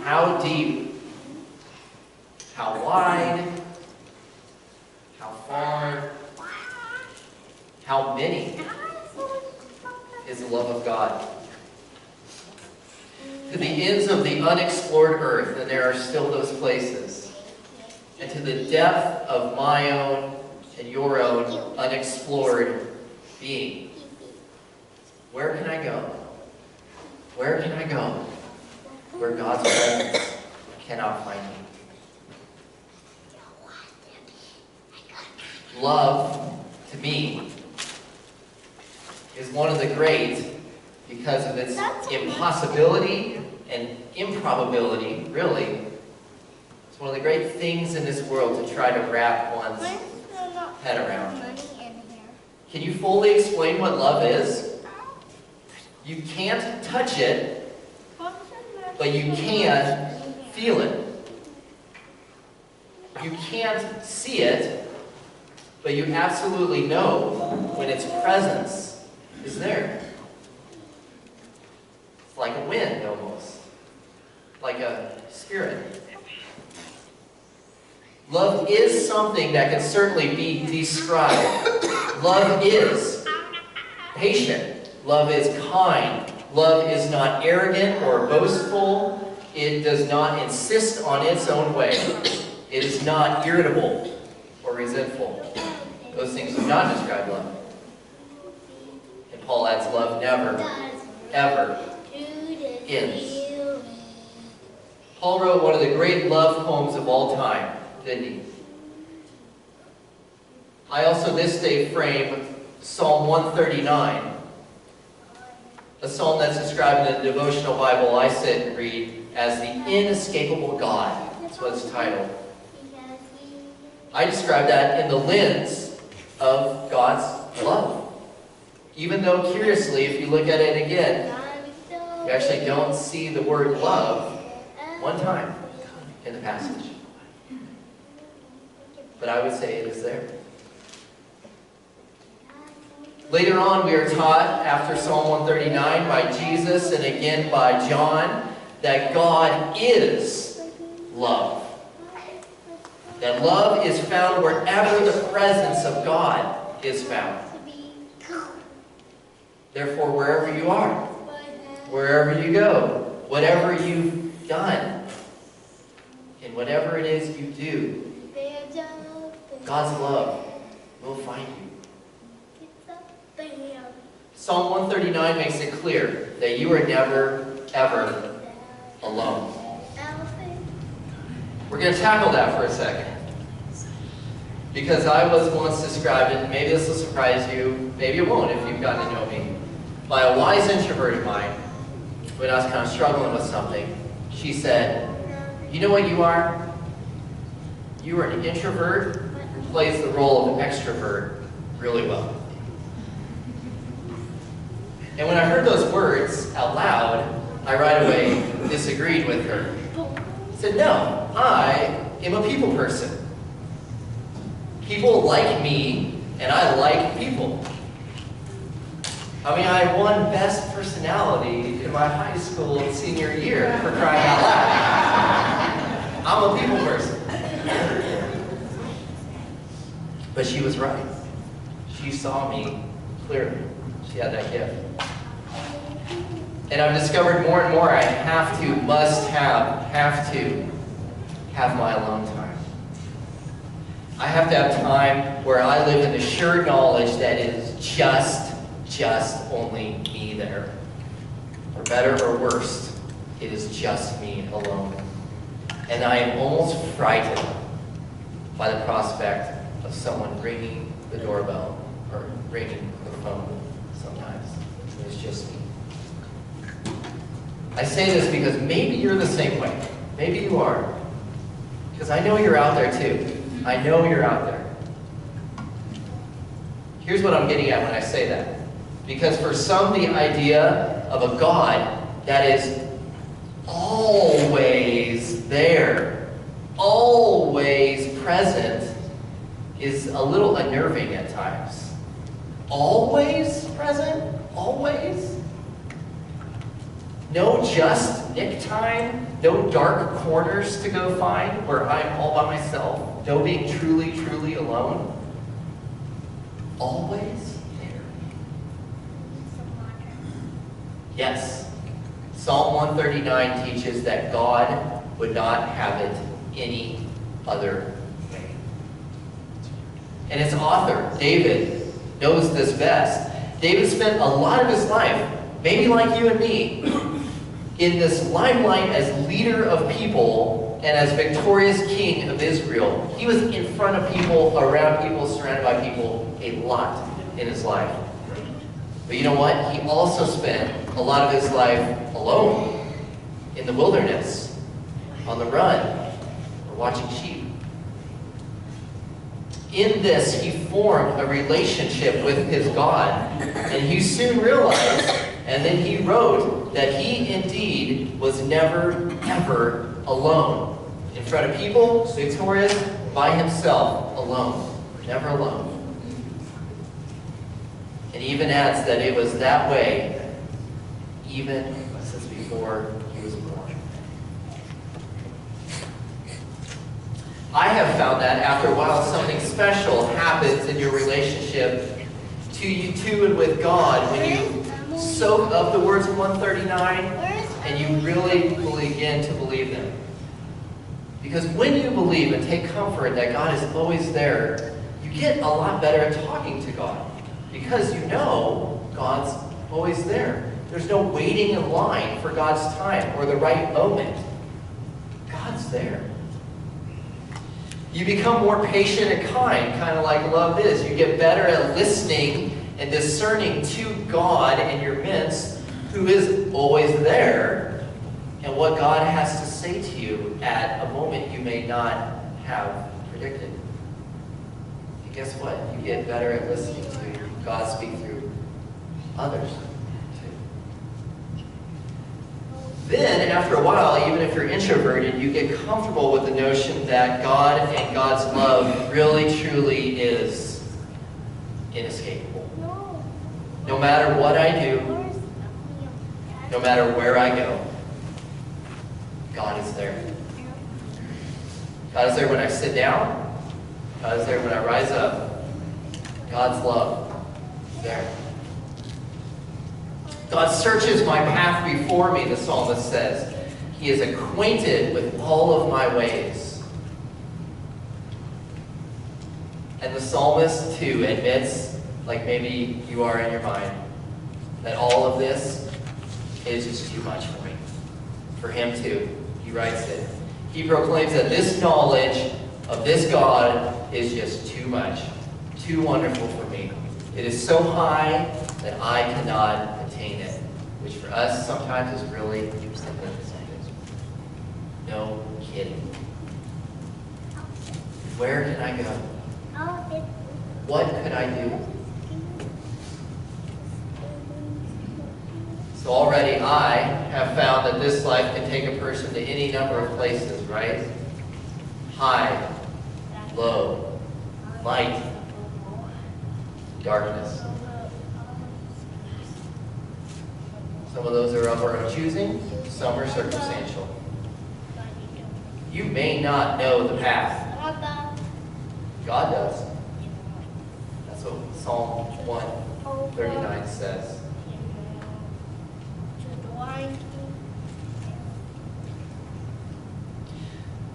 How deep, how wide, how far, how many is the love of God? To the ends of the unexplored earth, and there are still those places, and to the depth of my own and your own unexplored being. Where can I go? Where can I go where God's presence cannot find me? Love, to me, is one of the great because of its impossibility and improbability, really. It's one of the great things in this world to try to wrap one's head around. Can you fully explain what love is? You can't touch it, but you can feel it. You can't see it, but you absolutely know when its presence is there. It's like a wind, almost. Like a spirit. Love is something that can certainly be described. Love is patient. Love is kind. Love is not arrogant or boastful. It does not insist on its own way. It is not irritable or resentful. Those things do not describe love. And Paul adds, love never, ever ends. Paul wrote one of the great love poems of all time, didn't he? I also this day frame Psalm 139, a psalm that's described in the devotional Bible I sit and read as the inescapable God. That's what it's titled. I describe that in the lens of God's love. Even though, curiously, if you look at it again, you actually don't see the word love one time in the passage. But I would say it is there. Later on, we are taught, after Psalm 139, by Jesus and again by John, that God is love. That love is found wherever the presence of God is found. Therefore, wherever you are, wherever you go, whatever you've done, and whatever it is you do, God's love will find you. Psalm 139 makes it clear that you are never, ever alone. We're going to tackle that for a second. Because I was once described, and maybe this will surprise you, maybe it won't if you've gotten to know me, by a wise introvert of mine when I was kind of struggling with something. She said, you know what you are? You are an introvert who plays the role of an extrovert really well. And when I heard those words out loud, I right away disagreed with her. I said, no, I am a people person. People like me, and I like people. I mean, I won Best Personality in my high school senior year, for crying out loud. I'm a people person. But she was right. She saw me clearly. She had that gift. And I've discovered more and more I have to have my alone time. I have to have time where I live in the sure knowledge that it is just only me there. For better or worse, it is just me alone. And I am almost frightened by the prospect of someone ringing the doorbell or ringing the phone sometimes. It's just me. I say this because maybe you're the same way. Maybe you are. Because I know you're out there too. I know you're out there. Here's what I'm getting at when I say that. Because for some, the idea of a God that is always there, always present, is a little unnerving at times. Always present? Always? No just Nick time, no dark corners to go find where I'm all by myself, no being truly, truly alone. Always there. Yes, Psalm 139 teaches that God would not have it any other way. And its author, David, knows this best. David spent a lot of his life, maybe like you and me, in this limelight as leader of people and as victorious king of Israel. He was in front of people, around people, surrounded by people a lot in his life. But you know what? He also spent a lot of his life alone, in the wilderness, on the run, or watching sheep. In this, he formed a relationship with his God, and he soon realized, and then he wrote, that he indeed was never, ever alone. In front of people, victorious, by himself, alone. Never alone. And he even adds that it was that way even since before he was born. I have found that after a while something special happens in your relationship to you two and with God when you soak up the words of 139 and you really begin to believe them. Because when you believe and take comfort that God is always there, you get a lot better at talking to God. Because you know God's always there. There's no waiting in line for God's time or the right moment. God's there. You become more patient and kind of like love is. You get better at listening and discerning to God in your midst, who is always there, and what God has to say to you at a moment you may not have predicted. And guess what? You get better at listening to God speak through others too. Then, after a while, even if you're introverted, you get comfortable with the notion that God and God's love really, truly is inescapable. No matter what I do, no matter where I go, God is there. God is there when I sit down. God is there when I rise up. God's love is there. God searches my path before me, the psalmist says. He is acquainted with all of my ways. And the psalmist, too, admits, like maybe you are in your mind, that all of this is just too much for me. For him, too. He writes it. He proclaims that this knowledge of this God is just too much, too wonderful for me. It is so high that I cannot attain it, which for us sometimes is really simple. No kidding. Where can I go? What could I do? So already I have found that this life can take a person to any number of places, right? High, low, light, darkness. Some of those are of our own choosing, some are circumstantial. You may not know the path. God does. That's what Psalm 139 says.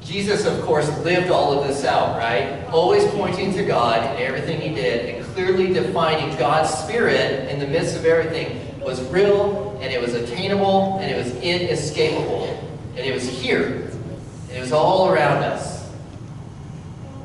Jesus, of course, lived all of this out, right? Always pointing to God in everything he did and clearly defining God's Spirit in the midst of everything was real, and it was attainable, and it was inescapable. And it was here. And it was all around us.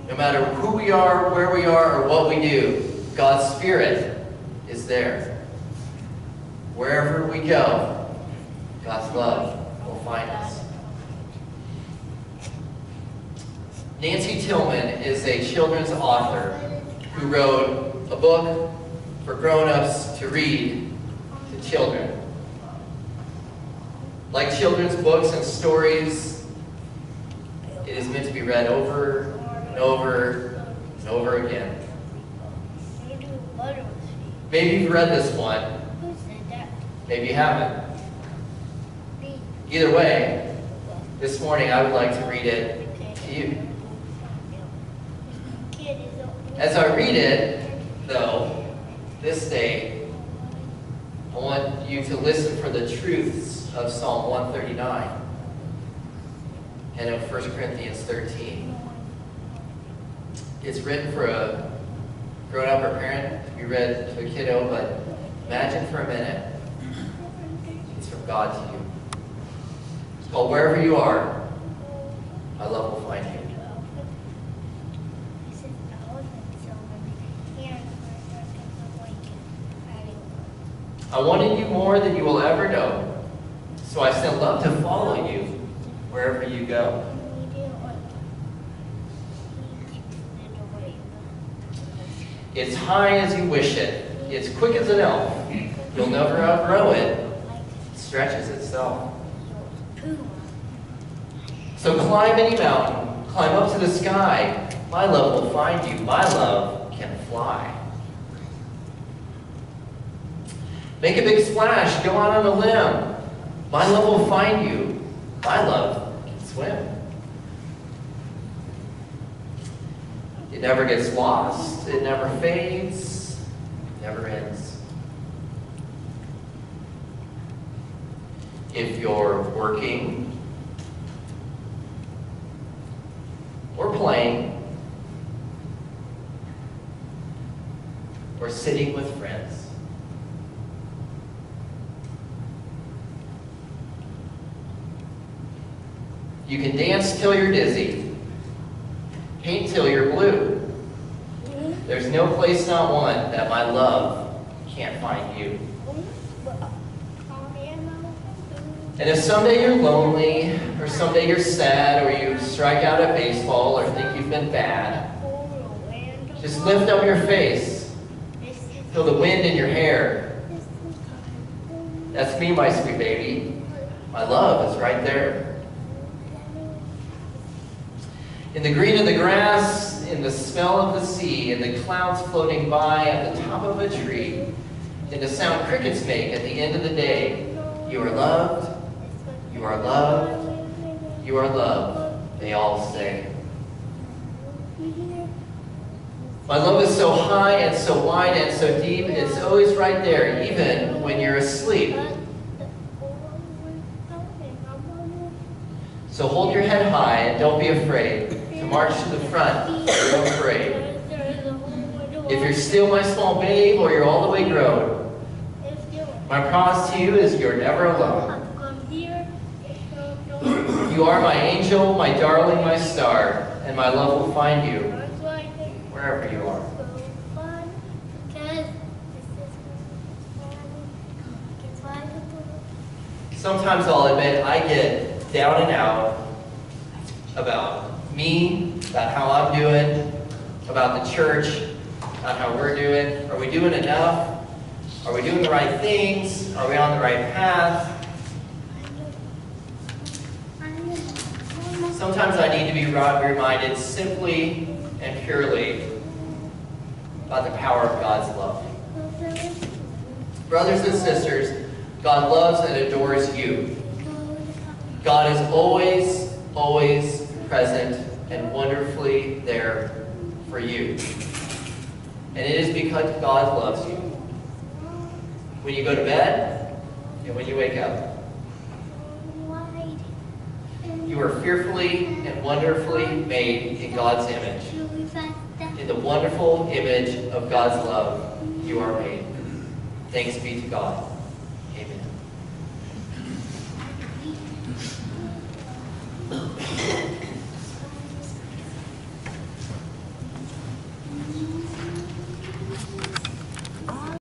No matter who we are, where we are, or what we do, God's Spirit is there. Wherever we go, God's love will find us. Nancy Tillman is a children's author who wrote a book for grown-ups to read to children. Like children's books and stories, it is meant to be read over and over and over again. Maybe you've read this one. Maybe you haven't. Either way, this morning I would like to read it to you. As I read it, though, this day, I want you to listen for the truths of Psalm 139 and of 1 Corinthians 13. It's written for a grown-up or parent to be read to a kiddo, but imagine for a minute, it's from God to you. It's called Wherever You Are, My Love Will Find You. I wanted you more than you will ever know, so I sent love to follow you wherever you go. It's high as you wish it. It's quick as an elf. You'll never outgrow it. It stretches itself. So climb any mountain, climb up to the sky. My love will find you. My love can fly. Make a big splash, go out on a limb. My love will find you. My love can swim. It never gets lost, it never fades, it never ends. If you're working or playing or sitting with friends, you can dance till you're dizzy, paint till you're blue. There's no place, not one, that my love can't find you. And if someday you're lonely, or someday you're sad, or you strike out at baseball, or think you've been bad, just lift up your face. Feel the wind in your hair. That's me, my sweet baby. My love is right there. In the green of the grass, in the smell of the sea, in the clouds floating by at the top of a tree, in the sound crickets make at the end of the day, you are loved, you are loved, you are loved, they all say. My love is so high and so wide and so deep, it's always right there, even when you're asleep. So hold your head high and don't be afraid to march to the front of your own parade. If you're still my small babe or you're all the way grown, my promise to you is you're never alone. You are my angel, my darling, my star, and my love will find you wherever you are. Sometimes I'll admit I get down and out about me, about how I'm doing, about the church, about how we're doing. Are we doing enough? Are we doing the right things? Are we on the right path? Sometimes I need to be reminded simply and purely about the power of God's love. Brothers and sisters, God loves and adores you. God is always, always present and wonderfully there for you. And it is because God loves you. When you go to bed and when you wake up, you are fearfully and wonderfully made in God's image. In the wonderful image of God's love, you are made. Thanks be to God. Amen.